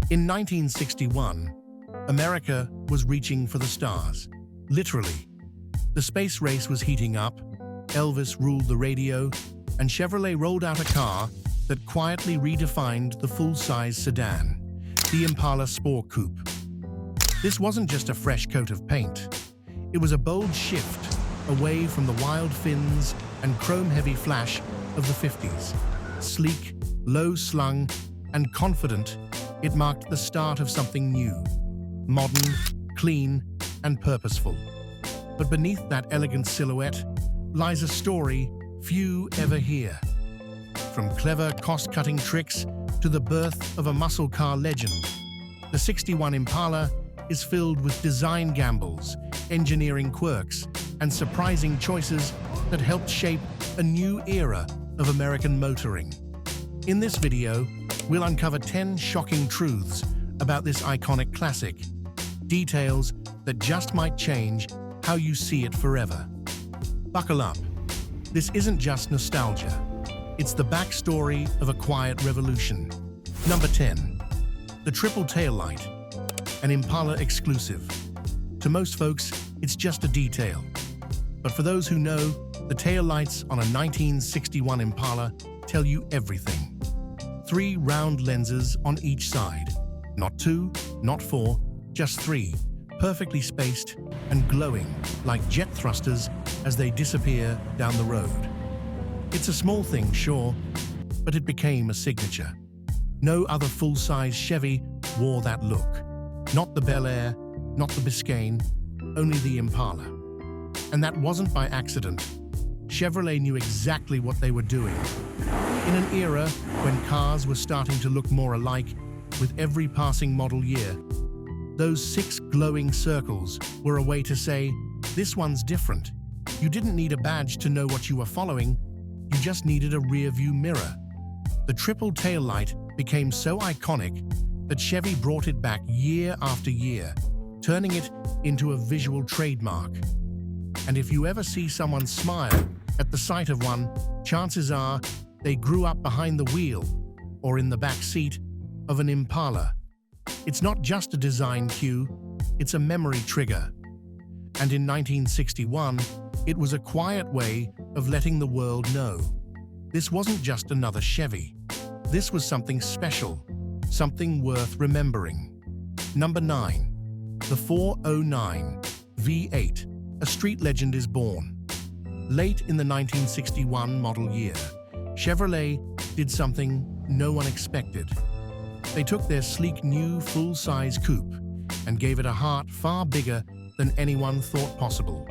In 1961, America was reaching for the stars. Literally. The space race was heating up, Elvis ruled the radio, and Chevrolet rolled out a car that quietly redefined the full-size sedan, the Impala Sport Coupe. This wasn't just a fresh coat of paint. It was a bold shift away from the wild fins and chrome-heavy flash of the 50s. Sleek, low-slung, and confident, it marked the start of something new. Modern, clean, and purposeful. But beneath that elegant silhouette lies a story few ever hear. From clever cost-cutting tricks to the birth of a muscle car legend, the '61 Impala is filled with design gambles, engineering quirks, and surprising choices that helped shape a new era of American motoring. In this video, we'll uncover 10 shocking truths about this iconic classic, details that just might change how you see it forever. Buckle up. This isn't just nostalgia. It's the backstory of a quiet revolution. Number 10. The triple taillight, an Impala exclusive. To most folks, it's just a detail. But for those who know, the taillights on a 1961 Impala tell you everything. 3 round lenses on each side. Not 2, not 4, just 3, perfectly spaced and glowing like jet thrusters as they disappear down the road. It's a small thing, sure, but it became a signature. No other full-size Chevy wore that look. Not the Bel Air, not the Biscayne, only the Impala. And that wasn't by accident. Chevrolet knew exactly what they were doing. In an era when cars were starting to look more alike with every passing model year, those 6 glowing circles were a way to say, this one's different. You didn't need a badge to know what you were following, you just needed a rear-view mirror. The triple taillight became so iconic that Chevy brought it back year after year, turning it into a visual trademark. And if you ever see someone smile at the sight of one, chances are they grew up behind the wheel or in the back seat of an Impala. It's not just a design cue, it's a memory trigger. And in 1961, it was a quiet way of letting the world know. This wasn't just another Chevy. This was something special, something worth remembering. Number 9. The 409 V8, a street legend is born. Late in the 1961 model year, Chevrolet did something no one expected. They took their sleek new full-size coupe and gave it a heart far bigger than anyone thought possible.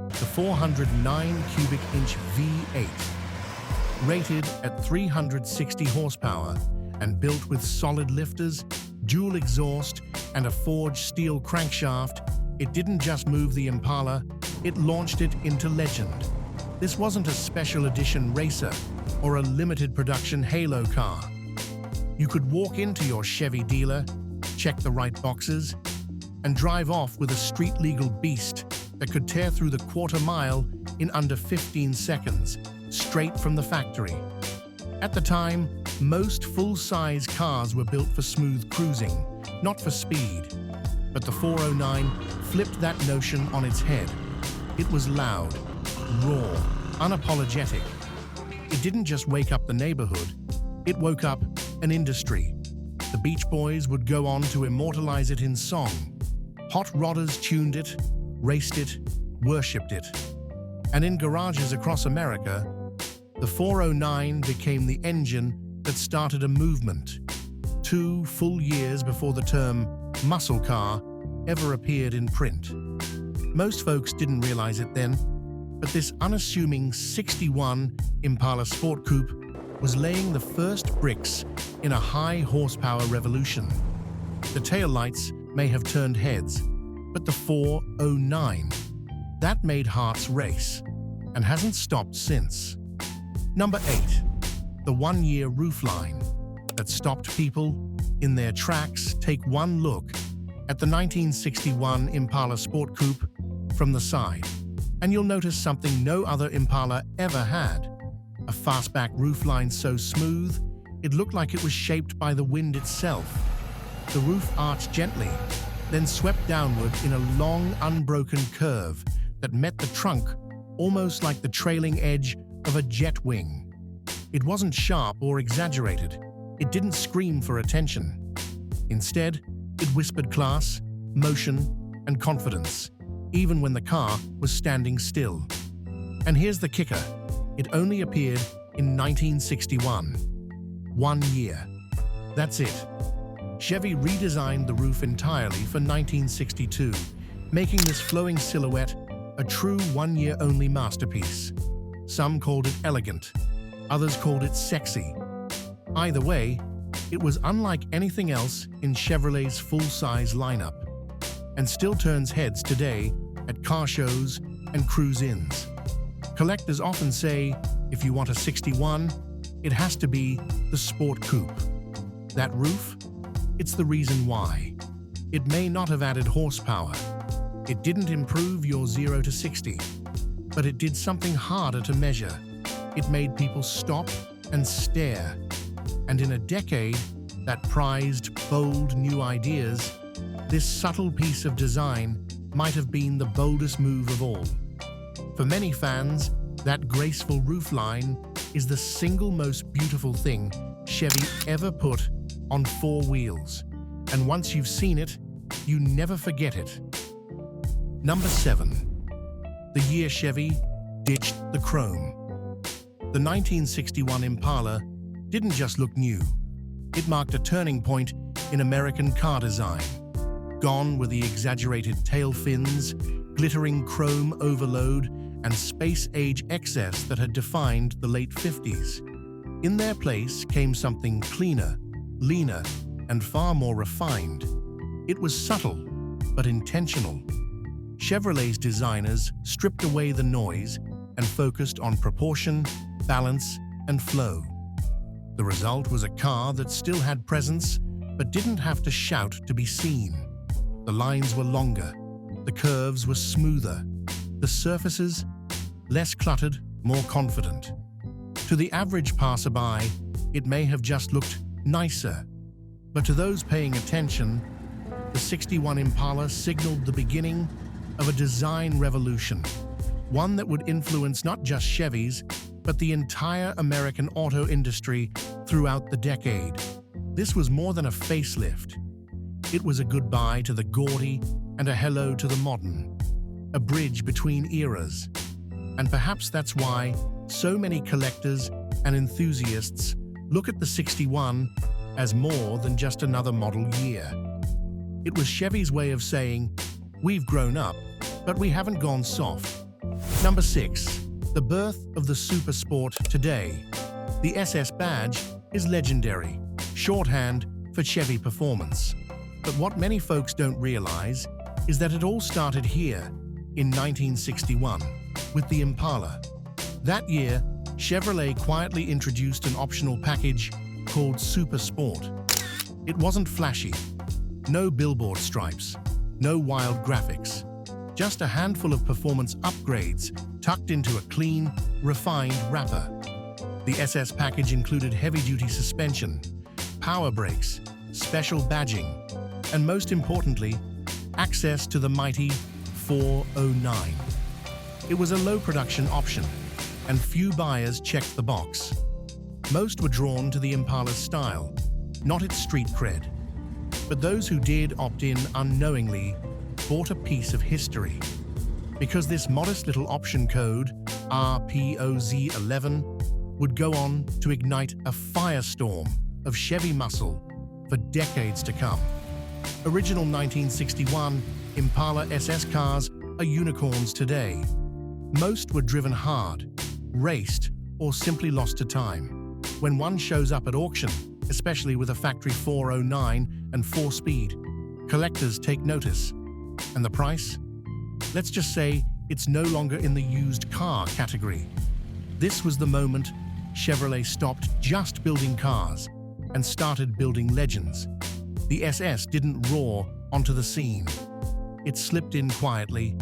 The 409 cubic inch V8, rated at 360 horsepower and built with solid lifters, dual exhaust, and a forged steel crankshaft, it didn't just move the Impala, it launched it into legend. This wasn't a special edition racer or a limited production halo car. You could walk into your Chevy dealer, check the right boxes, and drive off with a street-legal beast that could tear through the quarter-mile in under 15 seconds, straight from the factory. At the time, most full-size cars were built for smooth cruising, not for speed. But the 409 flipped that notion on its head. It was loud, raw, unapologetic. It didn't just wake up the neighborhood, it woke up an industry. The Beach Boys would go on to immortalize it in song. Hot rodders tuned it, raced it, worshipped it. And in garages across America, the 409 became the engine that started a movement. 2 full years before the term muscle car ever appeared in print. Most folks didn't realize it then, but this unassuming '61 Impala Sport Coupe was laying the first bricks in a high-horsepower revolution. The taillights may have turned heads, but the 409, that made hearts race, and hasn't stopped since. Number 8. The one-year roofline that stopped people in their tracks. Take one look at the 1961 Impala Sport Coupe from the side, and you'll notice something no other Impala ever had. A fastback roofline so smooth, it looked like it was shaped by the wind itself. The roof arched gently, then swept downward in a long, unbroken curve that met the trunk almost like the trailing edge of a jet wing. It wasn't sharp or exaggerated. It didn't scream for attention. Instead, it whispered class, motion, and confidence, even when the car was standing still. And here's the kicker. It only appeared in 1961. 1 year. That's it. Chevy redesigned the roof entirely for 1962, making this flowing silhouette a true one-year-only masterpiece. Some called it elegant, others called it sexy. Either way, it was unlike anything else in Chevrolet's full-size lineup, and still turns heads today at car shows and cruise-ins. Collectors often say, if you want a 61, it has to be the Sport Coupe. That roof? It's the reason why. It may not have added horsepower. It didn't improve your 0 to 60, but it did something harder to measure. It made people stop and stare. And in a decade that prized bold new ideas, this subtle piece of design might have been the boldest move of all. For many fans, that graceful roofline is the single most beautiful thing Chevy ever put on 4 wheels. And once you've seen it, you never forget it. Number 7. The year Chevy ditched the chrome. The 1961 Impala didn't just look new. It marked a turning point in American car design. Gone were the exaggerated tail fins, glittering chrome overload, and space-age excess that had defined the late 50s. In their place came something cleaner, leaner, and far more refined. It was subtle, but intentional. Chevrolet's designers stripped away the noise and focused on proportion, balance, and flow. The result was a car that still had presence, but didn't have to shout to be seen. The lines were longer, the curves were smoother, the surfaces less cluttered, more confident. To the average passerby, it may have just looked nicer. But to those paying attention, the 61 Impala signaled the beginning of a design revolution, one that would influence not just Chevys, but the entire American auto industry throughout the decade. This was more than a facelift. It was a goodbye to the gaudy and a hello to the modern, a bridge between eras. And perhaps that's why so many collectors and enthusiasts look at the 61 as more than just another model year. It was Chevy's way of saying, we've grown up, but we haven't gone soft. Number 6. The birth of the super sport today. The SS badge is legendary, shorthand for Chevy performance. But what many folks don't realize is that it all started here in 1961 with the Impala. That year, Chevrolet quietly introduced an optional package called Super Sport. It wasn't flashy, no billboard stripes, no wild graphics, just a handful of performance upgrades tucked into a clean, refined wrapper. The SS package included heavy-duty suspension, power brakes, special badging, and most importantly, access to the mighty 409. It was a low-production option, and few buyers checked the box. Most were drawn to the Impala's style, not its street cred. But those who did opt in unknowingly bought a piece of history. Because this modest little option code, RPOZ11, would go on to ignite a firestorm of Chevy muscle for decades to come. Original 1961 Impala SS cars are unicorns today. Most were driven hard, raced, or simply lost to time. When one shows up at auction, especially with a factory 409 and 4-speed, collectors take notice. And the price? Let's just say it's no longer in the used car category. This was the moment Chevrolet stopped just building cars and started building legends. The SS didn't roar onto the scene. It slipped in quietly,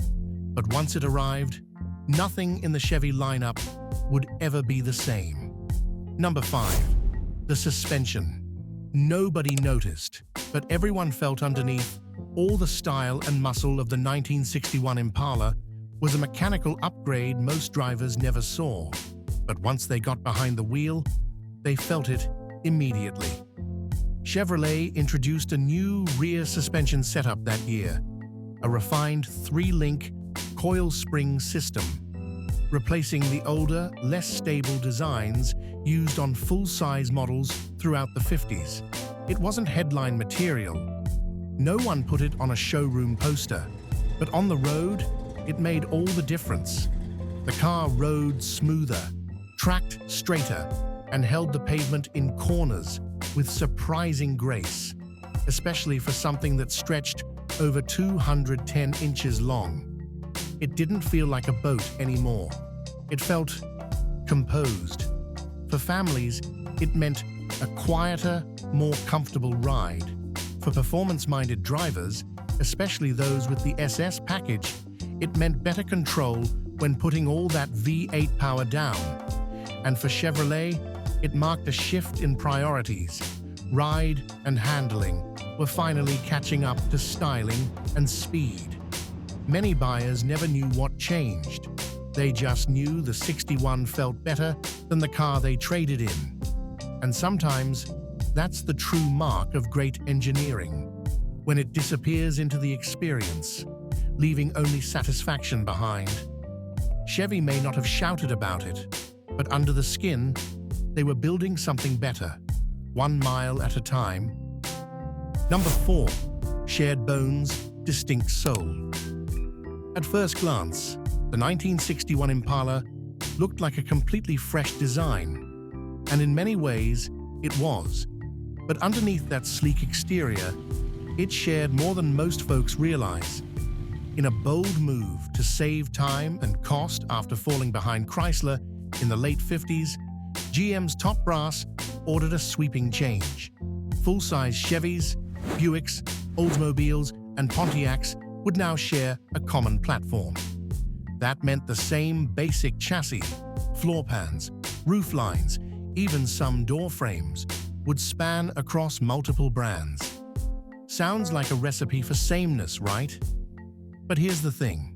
but once it arrived, nothing in the Chevy lineup would ever be the same. Number 5. The suspension. Nobody noticed, but everyone felt underneath all the style and muscle of the 1961 Impala was a mechanical upgrade most drivers never saw. But once they got behind the wheel, they felt it immediately. Chevrolet introduced a new rear suspension setup that year, a refined 3-link coil spring system, replacing the older, less stable designs used on full-size models throughout the 50s. It wasn't headline material. No one put it on a showroom poster, but on the road, it made all the difference. The car rode smoother, tracked straighter, and held the pavement in corners with surprising grace, especially for something that stretched over 210 inches long. It didn't feel like a boat anymore. It felt composed. For families, it meant a quieter, more comfortable ride. For performance-minded drivers, especially those with the SS package, it meant better control when putting all that V8 power down. And for Chevrolet, it marked a shift in priorities. Ride and handling were finally catching up to styling and speed. Many buyers never knew what changed. They just knew the 61 felt better than the car they traded in. And sometimes, that's the true mark of great engineering, when it disappears into the experience, leaving only satisfaction behind. Chevy may not have shouted about it, but under the skin, they were building something better, 1 mile at a time. Number 4. Shared bones, distinct soul. At first glance, the 1961 Impala looked like a completely fresh design, and in many ways, it was. But underneath that sleek exterior, it shared more than most folks realize. In a bold move to save time and cost after falling behind Chrysler in the late 50s, GM's top brass ordered a sweeping change. Full-size Chevys, Buicks, Oldsmobiles, and Pontiacs would now share a common platform. That meant the same basic chassis, floor pans, roof lines, even some door frames, would span across multiple brands. Sounds like a recipe for sameness, right? But here's the thing.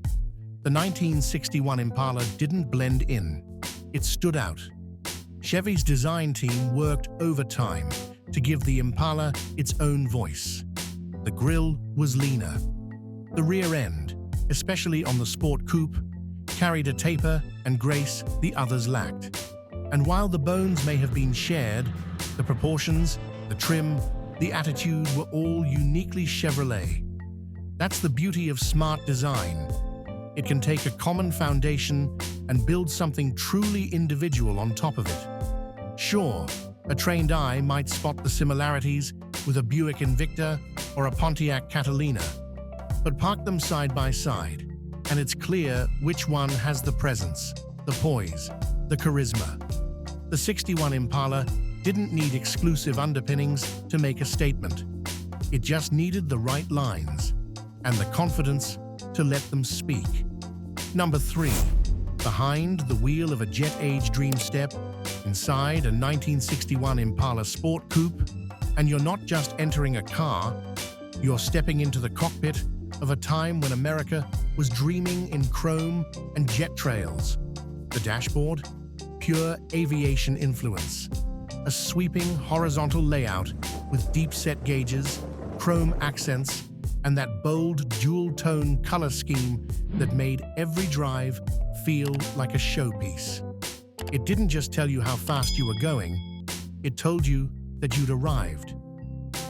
The 1961 Impala didn't blend in. It stood out. Chevy's design team worked overtime to give the Impala its own voice. The grille was leaner. The rear end, especially on the Sport Coupe, carried a taper and grace the others lacked. And while the bones may have been shared, the proportions, the trim, the attitude were all uniquely Chevrolet. That's the beauty of smart design. It can take a common foundation and build something truly individual on top of it. Sure, a trained eye might spot the similarities with a Buick Invicta or a Pontiac Catalina, but park them side by side, and it's clear which one has the presence, the poise, the charisma. The 61 Impala didn't need exclusive underpinnings to make a statement. It just needed the right lines and the confidence to let them speak. Number 3. Behind the wheel of a jet-age Dream Step, inside a 1961 Impala Sport Coupe, and you're not just entering a car, you're stepping into the cockpit of a time when America was dreaming in chrome and jet trails. The dashboard? Pure aviation influence. A sweeping horizontal layout with deep-set gauges, chrome accents, and that bold dual-tone color scheme that made every drive feel like a showpiece. It didn't just tell you how fast you were going, it told you that you'd arrived.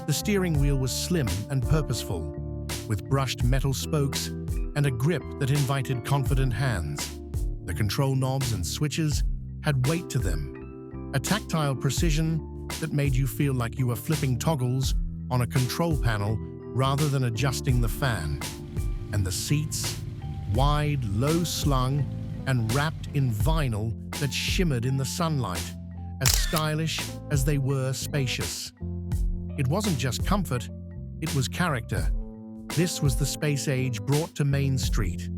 The steering wheel was slim and purposeful, with brushed metal spokes and a grip that invited confident hands. The control knobs and switches had weight to them, a tactile precision that made you feel like you were flipping toggles on a control panel rather than adjusting the fan. And the seats, wide, low-slung, and wrapped in vinyl that shimmered in the sunlight, as stylish as they were spacious. It wasn't just comfort, it was character. This was the space age brought to Main Street.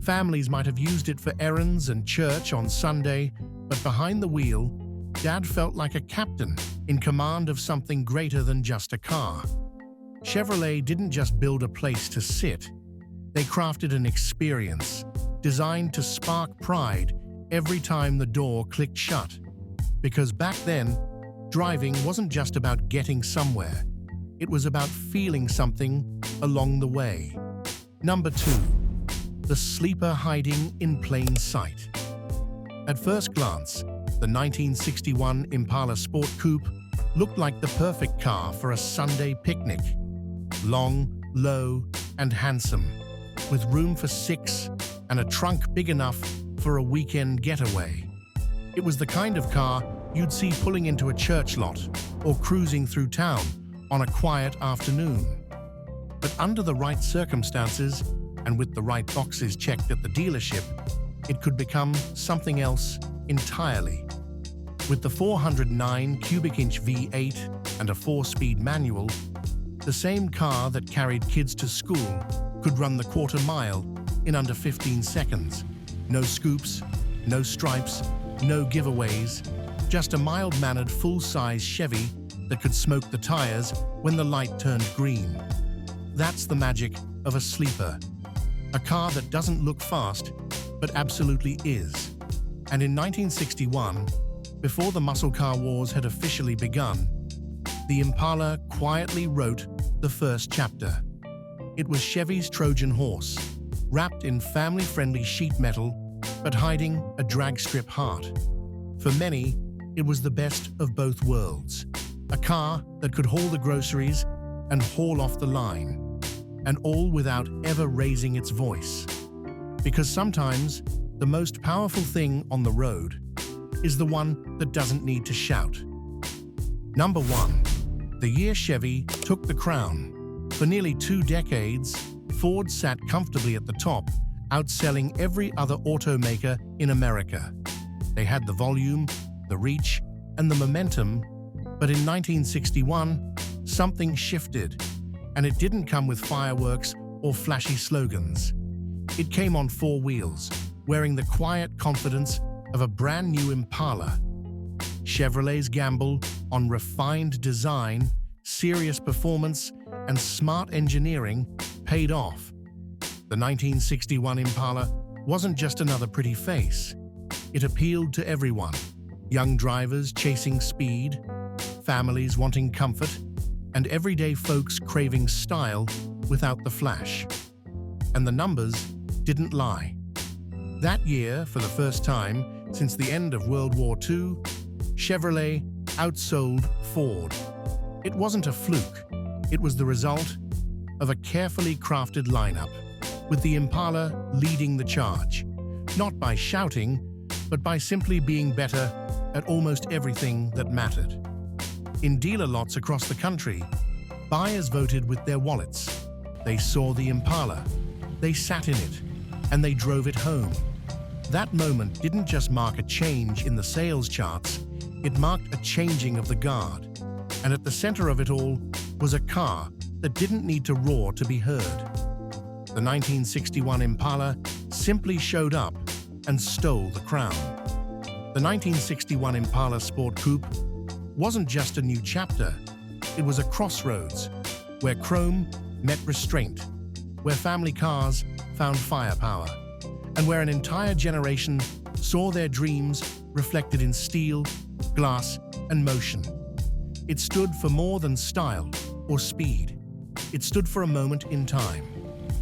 Families might have used it for errands and church on Sunday, but behind the wheel, Dad felt like a captain in command of something greater than just a car. Chevrolet didn't just build a place to sit. They crafted an experience designed to spark pride every time the door clicked shut. Because back then, driving wasn't just about getting somewhere. It was about feeling something along the way. Number 2. The sleeper hiding in plain sight. At first glance, the 1961 Impala Sport Coupe looked like the perfect car for a Sunday picnic. Long, low, and handsome, with room for 6 and a trunk big enough for a weekend getaway. It was the kind of car you'd see pulling into a church lot or cruising through town on a quiet afternoon. But under the right circumstances and with the right boxes checked at the dealership, it could become something else entirely. With the 409 cubic inch V8 and a 4-speed manual, the same car that carried kids to school could run the quarter mile in under 15 seconds. No scoops, no stripes, no giveaways, just a mild-mannered full-size Chevy that could smoke the tires when the light turned green. That's the magic of a sleeper. A car that doesn't look fast, but absolutely is. And in 1961, before the muscle car wars had officially begun, the Impala quietly wrote the first chapter. It was Chevy's Trojan horse, wrapped in family-friendly sheet metal, but hiding a drag strip heart. For many, it was the best of both worlds. A car that could haul the groceries and haul off the line, and all without ever raising its voice. Because sometimes, the most powerful thing on the road is the one that doesn't need to shout. Number 1. The year Chevy took the crown. For nearly 2 decades, Ford sat comfortably at the top, outselling every other automaker in America. They had the volume, the reach, and the momentum, but in 1961, something shifted, and it didn't come with fireworks or flashy slogans. It came on 4 wheels, wearing the quiet confidence of a brand new Impala. Chevrolet's gamble on refined design, serious performance, and smart engineering paid off. The 1961 Impala wasn't just another pretty face. It appealed to everyone: young drivers chasing speed, families wanting comfort, and everyday folks craving style without the flash. And the numbers didn't lie. That year, for the first time since the end of World War II, Chevrolet outsold Ford. It wasn't a fluke. It was the result of a carefully crafted lineup, with the Impala leading the charge, not by shouting, but by simply being better at almost everything that mattered. In dealer lots across the country, buyers voted with their wallets. They saw the Impala, they sat in it, and they drove it home. That moment didn't just mark a change in the sales charts, it marked a changing of the guard. And at the center of it all was a car that didn't need to roar to be heard. The 1961 Impala simply showed up and stole the crown. The 1961 Impala Sport Coupe wasn't just a new chapter, it was a crossroads where chrome met restraint, where family cars found firepower, and where an entire generation saw their dreams reflected in steel, glass, and motion. It stood for more than style or speed. It stood for a moment in time,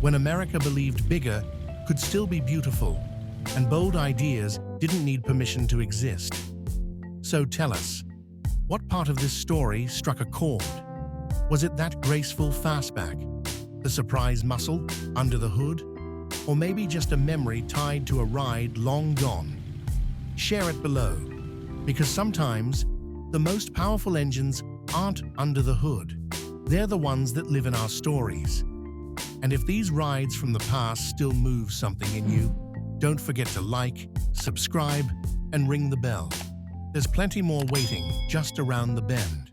when America believed bigger could still be beautiful, and bold ideas didn't need permission to exist. So tell us, what part of this story struck a chord? Was it that graceful fastback, the surprise muscle under the hood, or maybe just a memory tied to a ride long gone? Share it below, because sometimes the most powerful engines aren't under the hood. They're the ones that live in our stories. And if these rides from the past still move something in you, don't forget to like, subscribe, and ring the bell. There's plenty more waiting just around the bend.